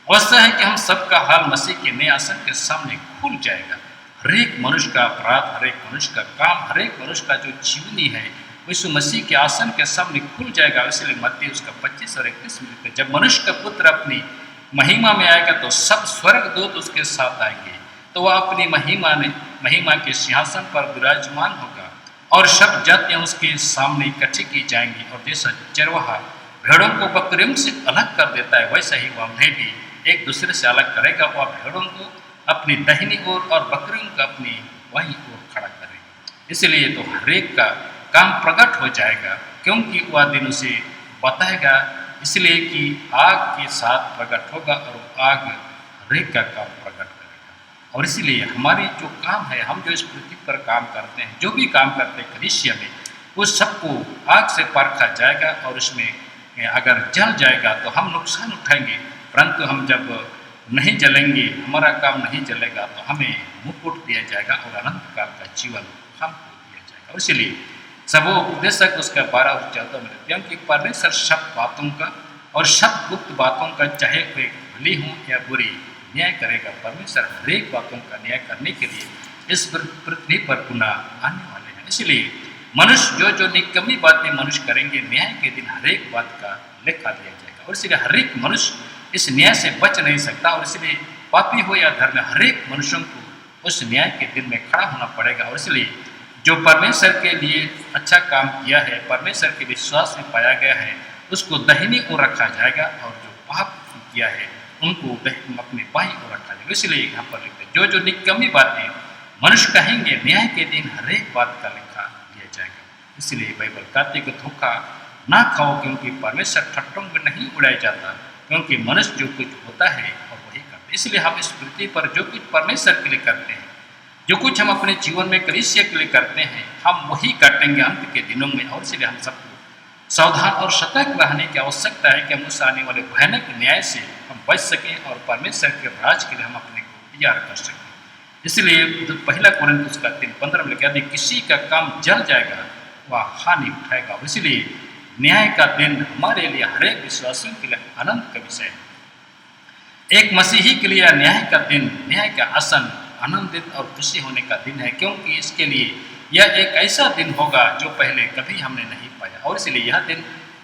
अवश्य है कि हम सबका हाल मसीह के न्याय आसन के सामने खुल जाएगा। हरेक मनुष्य का अपराध, हरेक मनुष्य का काम, हरेक मनुष्य का जो जीवनी है यीशु मसीह के आसन के सामने खुल जाएगा। इसलिए मत्ती उसका 25 और 31 में लिखते हैं, जब मनुष्य का पुत्र अपनी महिमा में आएगा तो सब स्वर्गदूत उसके साथ आएंगे, तो वह अपनी महिमा के सिंहासन पर विराजमान होगा और सब जातियां उसके सामने इकट्ठी की जाएंगी। और जैसा चरवाहा भेड़ों को बकरियों से अलग कर देता है, वैसा ही वह उन्हें भी एक दूसरे से अलग करेगा। वह भेड़ों को अपनी दाहिनी ओर और बकरियों को अपनी बाईं ओर खड़ा करेगा। इसलिए तो हरेक का काम प्रकट हो जाएगा, क्योंकि वह दिन उसे बताएगा, इसलिए कि आग के साथ प्रकट होगा और आग हरेक का काम प्रकट करेगा। और इसलिए हमारी जो काम है, हम जो इस पृथ्वी पर काम करते हैं, जो भी काम करते हैं कलीसिया में, उस सबको आग से परखा जाएगा। और उसमें अगर जल जाएगा तो हम नुकसान उठाएंगे, परंतु हम जब नहीं जलेंगे, हमारा काम नहीं जलेगा, तो हमें मुकुट दिया जाएगा और अनंत काल का जीवन हमको दिया जाएगा। और इसलिए सब उपदेशक उसका 12 और 14 में रहते हैं, क्योंकि परमेश्वर सब बातों का और सब गुप्त बातों का, चाहे वे भली हों या बुरी, न्याय करेगा। परमेश्वर हरेक बातों का न्याय करने के लिए इस पृथ्वी पर पुनः आने वाले हैं। इसलिए मनुष्य जो निकम्मी बातें मनुष्य करेंगे, न्याय के दिन हरेक बात का लेखा दिया जाएगा। और इसलिए हरेक मनुष्य इस न्याय से बच नहीं सकता। और इसलिए पापी हो या धर्मी, हरेक मनुष्यों को उस न्याय के दिन में खड़ा होना पड़ेगा। और इसलिए जो परमेश्वर के लिए अच्छा काम किया है, परमेश्वर के विश्वास में पाया गया है, उसको दाहिनी ओर रखा जाएगा, और जो पाप किया है उनको अपने बाईं ओर रखा जाएगा। इसलिए यहाँ पर लिखते हैं, जो निकम्मी बातें मनुष्य कहेंगे, न्याय के दिन हरेक बात का लेखा दिया जाएगा। इसलिए बाइबल कहती है कि धोखा ना खाओ, क्योंकि परमेश्वर ठट्टों में नहीं उड़ाया जाता, क्योंकि मनुष्य जो कुछ होता है और वही करते। इसलिए हम इस पृथ्वी पर जो कुछ परमेश्वर के लिए करते हैं, जो कुछ हम अपने जीवन में कलीसिया के लिए करते हैं, हम वही काटेंगे अंत के दिनों में। और इसलिए हम सबको सावधान और सतर्क रहने की आवश्यकता है कि हम उस आने वाले भयानक न्याय से हम बच सकें और परमेश्वर के राज के लिए हम अपने को तैयार कर सकें। इसलिए जो पहला कोरिन्थियों का 3:15 में लिखा, यदि किसी का काम जल जाएगा वह हानि उठाएगा। इसलिए न्याय का दिन हमारे लिए हर एक विश्वासियों के लिए आनंद का विषय है। एक मसीही के लिए न्याय का दिन, न्याय का आसन आनंदित और खुशी होने का दिन है, क्योंकि इसके लिए यह एक ऐसा दिन होगा जो पहले कभी हमने नहीं पाया। और इसलिए यह दिन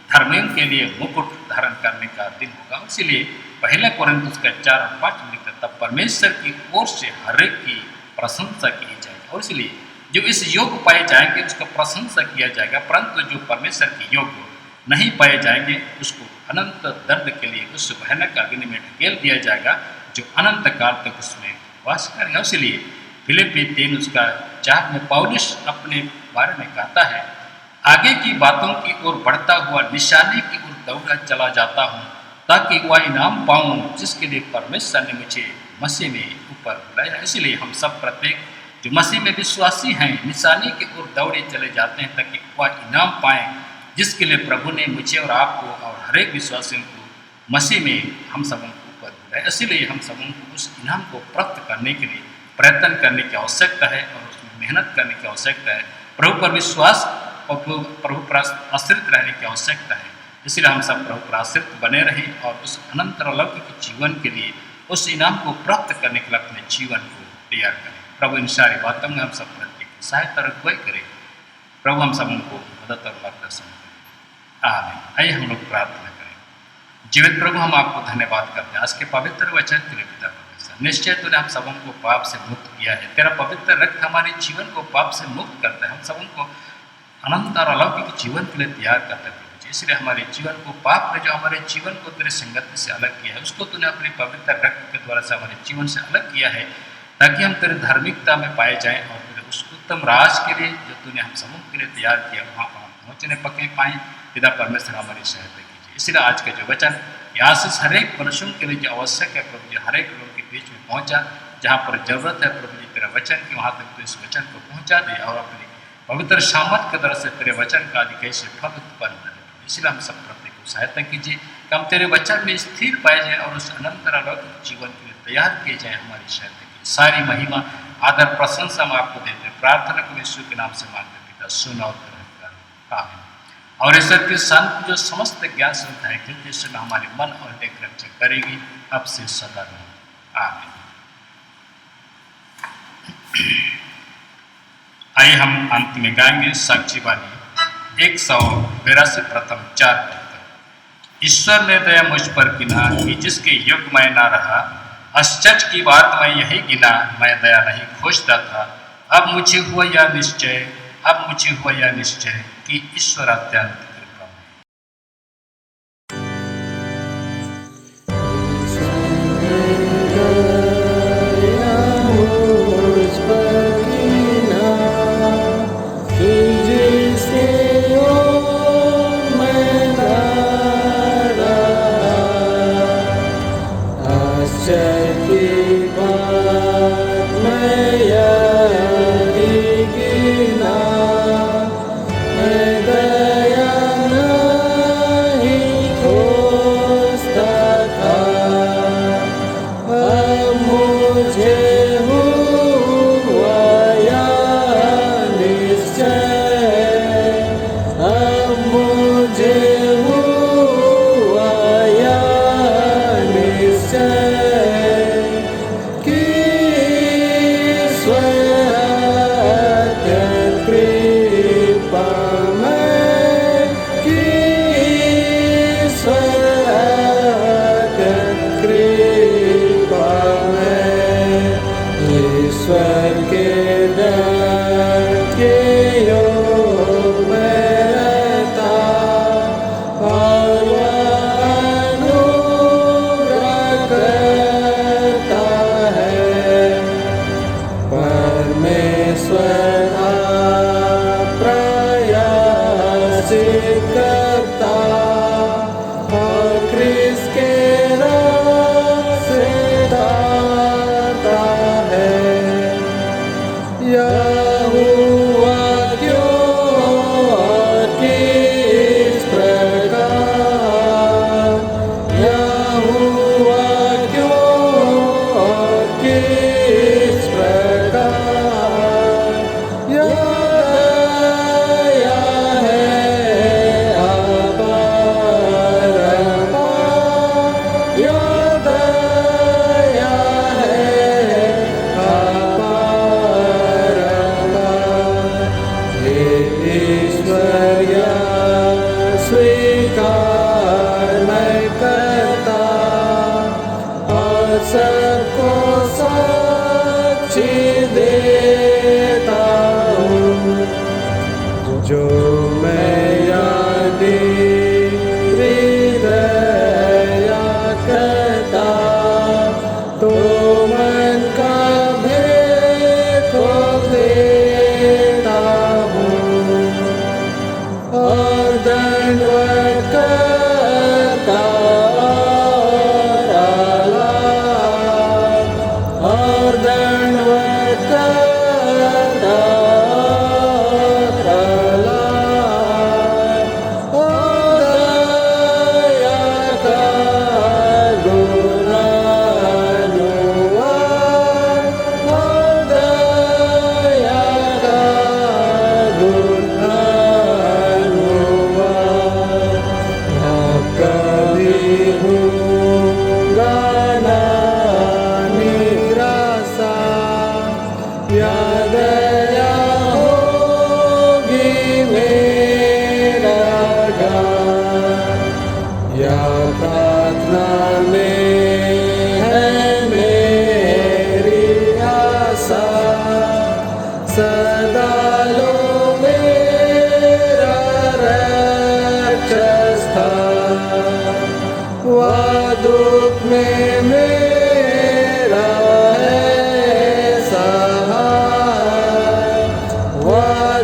धर्मियों के लिए मुकुट धारण करने का दिन होगा। इसलिए पहला कोरिन्थियों का 4 और 5 में लिखा, तब परमेश्वर की ओर से हर एक की प्रशंसा की जाएगी। और इसलिए जो इस योग पाए जाएंगे उसका प्रशंसा किया जाएगा, परंतु जो परमेश्वर के योग नहीं पाए जाएंगे उसको अनंत दर्द के लिए उस भयानक अग्नि में ढकेल दिया जाएगा, जो अनंत काल तक उसमें वास करेगा। इसलिए फिलिप्पी 3:4 में पौलुस अपने बारे में कहता है, आगे की बातों की ओर बढ़ता हुआ निशाने की ओर दौड़ा चला जाता हूँ, ताकि वह इनाम पाऊँ जिसके लिए परमेश्वर ने मुझे मसीह में ऊपर बुलाया। इसलिए हम सब प्रत्येक जो मसीह में विश्वासी हैं निशाने की ओर दौड़े चले जाते हैं, ताकि वह इनाम पाएँ जिसके लिए प्रभु ने मुझे और आपको और हर एक विश्वासियों को मसीह में हम सबों को ऊपर बुलाया। इसलिए हम सबों को उस इनाम को प्राप्त करने के लिए प्रयत्न करने की आवश्यकता है और उसमें मेहनत करने की आवश्यकता है। प्रभु पर विश्वास और प्रभु पर आश्रित रहने की आवश्यकता है। इसलिए हम सब प्रभु पर आश्रित बने रहें और उस अनंत अलौकिक जीवन के लिए, उस इनाम को प्राप्त करने के लिए अपने जीवन को तैयार करें। प्रभु इन सारी बातों में हम सब प्रत्येक सहायता और अगुवाई करें। प्रभु हम सब उनको मदद और मार्गदर्शन करें। आमीन। आइए हम लोग प्रार्थना करें। जीवित प्रभु, हम आपको धन्यवाद करते हैं आज के पवित्र वचन के लिए। पिता परमेश्वर, निश्चय तूने हम सबों को पाप से मुक्त किया है। तेरा पवित्र रक्त हमारे जीवन को पाप से मुक्त करता है, हम सबों को अनंत और अलौकिक जीवन के लिए तैयार करता है। इसलिए हमारे जीवन को, पाप ने जो हमारे जीवन को तेरे संगति से अलग किया है, उसको तूने अपने पवित्र रक्त के द्वारा से हमारे जीवन से अलग किया है, ताकि हम तेरे धार्मिकता में पाए जाएं और तेरे उस उत्तम राज के लिए जो तूने हम समूह के लिए तैयार किया वहाँ पर हम पहुँचने पके पाएँ। पिता परमेश्वर हमारी सहायता कीजिए। इसलिए आज का जो वचन यहाँ से हर एक मनुष्यों के लिए जो आवश्यक है प्रभु जी, हर एक लोग के बीच में पहुँचा, जहाँ पर जरूरत है प्रभु जी तेरा वचन की, वहाँ तक तो इस वचन को पहुँचा दे और अपनी पवित्र सामर्थ के तरह से तेरे वचन का आदि कैसे फल उत्पन्न करे। इसलिए हम सब प्रत्येक को सहायता कीजिए कि हम तेरे वचन में स्थिर पाए जाएं और उस अनंत अलौकिक जीवन के लिए तैयार किए जाएं। हमारी सहायता कीजिए। सारी महिमा, आदर, प्रशंसा हम आपको देते हैं। प्रार्थना को यीशु के नाम से मांगते पिता, सुन और ग्रहण कर। आमीन। और ईश्वर के संत जो समस्त ज्ञान सुनता है, क्योंकि इसमें हमारे मन और हृदय की रक्षा करेगी अब से सदा रहे। आमीन। आइए हम अंत में गाएंगे साक्षी वाली 182 प्रथम 4 पद। ईश्वर ने दया मुझ पर गिना कि जिसके युग मैं ना रहा, आश्चर्य की बात मैं यही गिना, मैं दया नहीं खोजता था, अब मुझे हुआ यह निश्चय, अब मुझे हुआ यह निश्चय कि ईश्वर अत्यंत कृपा है। Yahuwah मैं यादी हृदया करता तो मन का भेद खोल देता हूँ और दंडवत करता और दंडवत करता दया होगी मेरा गान या प्रार्थना में है मेरी आशा सदा लो मेरा रक्षस था वह दुख में मेरा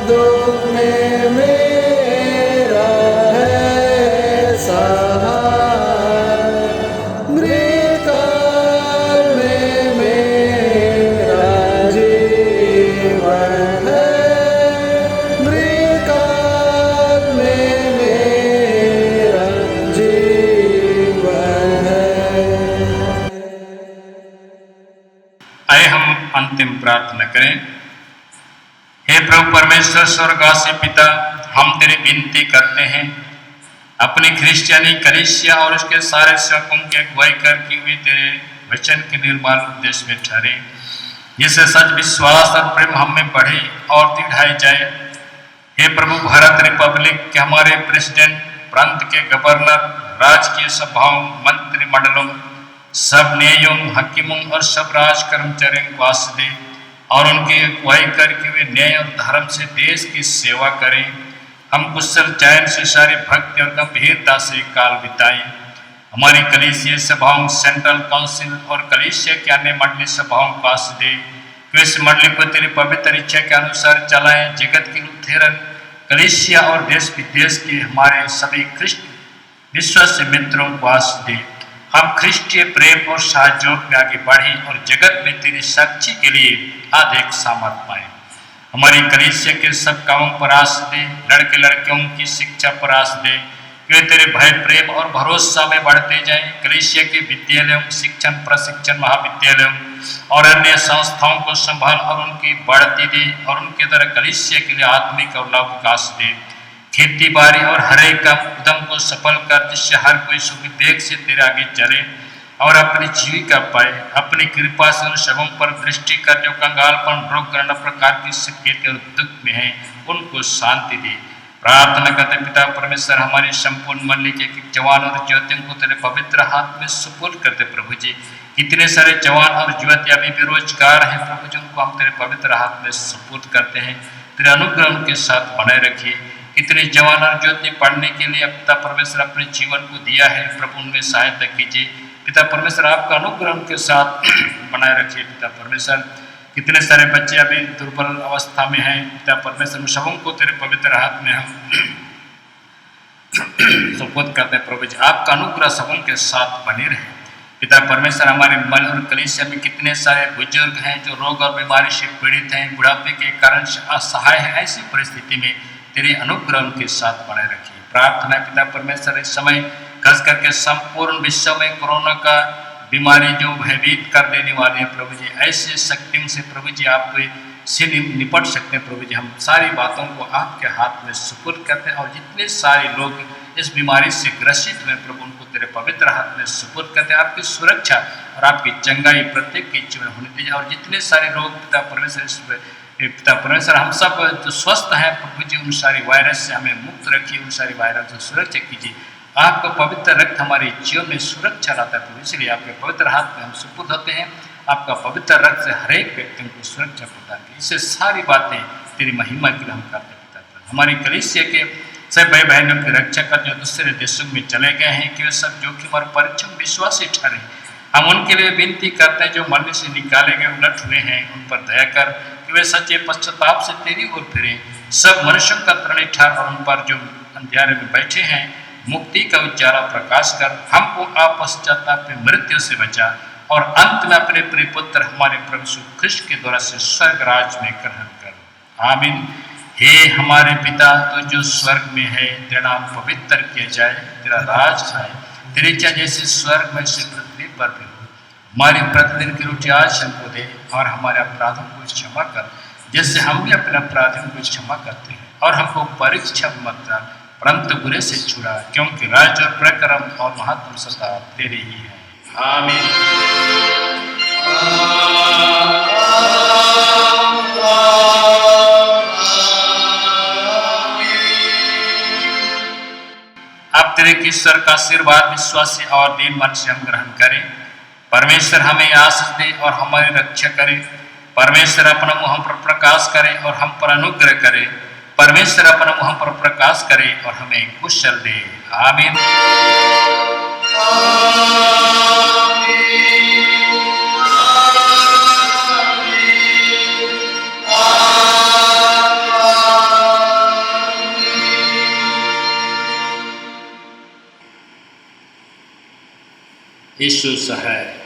दुख में मेरा है सहाय मृतकाल में मेरा जीवन है मृतकाल में मेरा जीवन है। आइए हम अंतिम प्रार्थना करें। हे प्रभु परमेश्वर स्वर्गवासी पिता, हम तेरी विनती करते हैं अपनी क्रिश्चियनी कलीसिया और उसके सारे सेवकों की अगुवाई करके हुए तेरे वचन के निर्मल उद्देश्य में ठहरे, जिससे सच विश्वास और प्रेम हम में बढ़े और दृढ़ाई जाए। हे प्रभु भारत रिपब्लिक के हमारे प्रेसिडेंट, प्रांत के गवर्नर, राजकीय सभाओं, मंत्रिमंडलों, सब न्यायों, हकीमों और सब राज कर्मचारियों को आशीष दे और उनकी अगुवाई करके वे न्याय और धर्म से देश की सेवा करें। हम कुशल चयन से सारी भक्ति और गंभीरता से काल बिताएं। हमारी कलीसिया सभाओं, सेंट्रल काउंसिल और कलीसिया के अन्य मंडली सभाओं को आशीष दे कि इस मंडली को तेरी पवित्र इच्छा के अनुसार चलाएं। जगत की लुथेरन कलीसिया और देश विदेश के हमारे सभी ख्रिस्ट विश्वासी मित्रों को आशीष दे। हम ख्रिस्टीय प्रेम और सहयोग में आगे बढ़ें और जगत में तेरी साक्षी के लिए अधिक सामर्थ पाएं। हमारी कलीसिया के सब कामों पर आशीष दे। लड़के लड़कियों की शिक्षा पर आशीष दे कि वे तेरे भय, प्रेम और भरोसा में बढ़ते जाएं। कलीसिया के विद्यालयों, शिक्षण प्रशिक्षण महाविद्यालयों और अन्य संस्थाओं को संभाल और उनकी बढ़ती दे और उनके द्वारा कलीसिया के लिए आत्मिक और लौकिक आशीष दे। खेती बाड़ी और हर एक उद्यम को सफल कर, जिससे हर कोई सुविवेक से तेरे आगे चले और अपनी जीविका पाए। अपनी कृपा से उन सबों पर दृष्टि कर जो कंगालपन, रोग, नाना प्रकार की संकेत और दुख में हैं, उनको शांति दे। प्रार्थना करते पिता परमेश्वर, हमारी संपूर्ण मंडली के जवान और युवतियों को तेरे पवित्र हाथ में सुपुर्द करते। प्रभु जी, कितने सारे जवान और युवती अभी बेरोजगार हैं प्रभु जी, उनको हम तेरे पवित्र हाथ में सुपुर्द करते हैं। तेरे अनुग्रह उनके साथ बनाए रखिए। कितने जवान और युवती पढ़ने के लिए पिता परमेश्वर अपने जीवन को दिया है प्रभु, उनमें सहायता कीजिए। पिता परमेश्वर आपका अनुग्रह उनके साथ बनाए रखिए। पिता परमेश्वर, कितने सारे बच्चे अभी दुर्बल अवस्था में हैं पिता परमेश्वर, सबों को तेरे पवित्र हाथ में हम सुपुर्द करते हैं। प्रभु जी, आपका अनुग्रह सबों के साथ बने रहे। पिता परमेश्वर, हमारे मन और कलीसिया में कितने सारे बुजुर्ग हैं जो रोग और बीमारी से पीड़ित हैं, बुढ़ापे के कारण असहाय हैं। ऐसी परिस्थिति में तेरे अनुग्रह उनके साथ बनाए रखिए। प्रार्थना पिता परमेश्वर, इस समय खास करके संपूर्ण विश्व में कोरोना का बीमारी जो भयभीत कर देने वाली है प्रभु जी, ऐसे शक्तियों से प्रभु जी आप से निपट सकते हैं। प्रभु जी, हम सारी बातों को आपके हाथ में सुपुर्द करते हैं और जितने सारे लोग इस बीमारी से ग्रसित हुए प्रभु, उनको तेरे पवित्र हाथ में सुपुर्द करते हैं। आपकी सुरक्षा और आपकी चंगाई प्रत्येक के जीवन होने दीजिए। और जितने सारे लोग पिता परमेश्वर हम सब जो स्वस्थ हैं प्रभु जी, उन सारी वायरस से हमें मुक्त रखिए, उन सारी वायरस से सुरक्षा कीजिए। आपका पवित्र रक्त हमारे जीवन में सुरक्षा लाता है प्रभु, इसलिए आपके पवित्र हाथ में हम सुपुर्द होते हैं। आपका पवित्र रक्त से हर एक व्यक्ति को सुरक्षा प्रदान की। इससे सारी बातें तेरी महिमा के लिए हम करते पिता प्रभु। हमारी कलीसिया के सब भाई बहनों की रक्षा कर जो दूसरे देशों में चले गए हैं कि वे सब जोखिम और परीक्षण विश्वासी ठहरे। हम उनके लिए विनती करते हैं जो मरने से निकाले गए उलट हुए हैं, उन पर दया कर कि वे सच्चे पश्चाताप से तेरी ओर फिरे। सब मनुष्यों का तृणी ठहर और उन पर जो अंधेरे में बैठे हैं मुक्ति का उजाला प्रकाश कर। हमको अपश्चाताप में मृत्यु से बचा और अंत में अपने प्रिय पुत्र हमारे प्रभु यीशु ख्रिस्त के द्वारा से स्वर्ग राज में ग्रहण कर। आमीन। हे हमारे पिता तो जो स्वर्ग में है, तेरा नाम पवित्र किया जाए, तेरा राज आए, तेरी इच्छा जैसे स्वर्ग में से पृथ्वी पर भी हो। हमारी प्रतिदिन की रोटी आज हमको दे और हमारे अपराधों को क्षमा कर जैसे हम भी अपने अपराधियों को क्षमा करते हैं, और हमको परीक्षा में मत कर परंतु बुरे से छुड़ा, क्योंकि राज्य और प्रक्रम और महत्व सदा तेरे ही है। आमीन। अब तेरे ईश्वर का आशीर्वाद विश्वासी और दीन मन से हम ग्रहण करें। परमेश्वर हमें आशीष दे और हमारी रक्षा करे। परमेश्वर अपना मुँह हम पर प्रकाश करे और हम पर अनुग्रह करे। परमेश्वर अपना मुँह हम पर प्रकाश करे और हमें कुशल दे। आमीन। यीशु सहाय।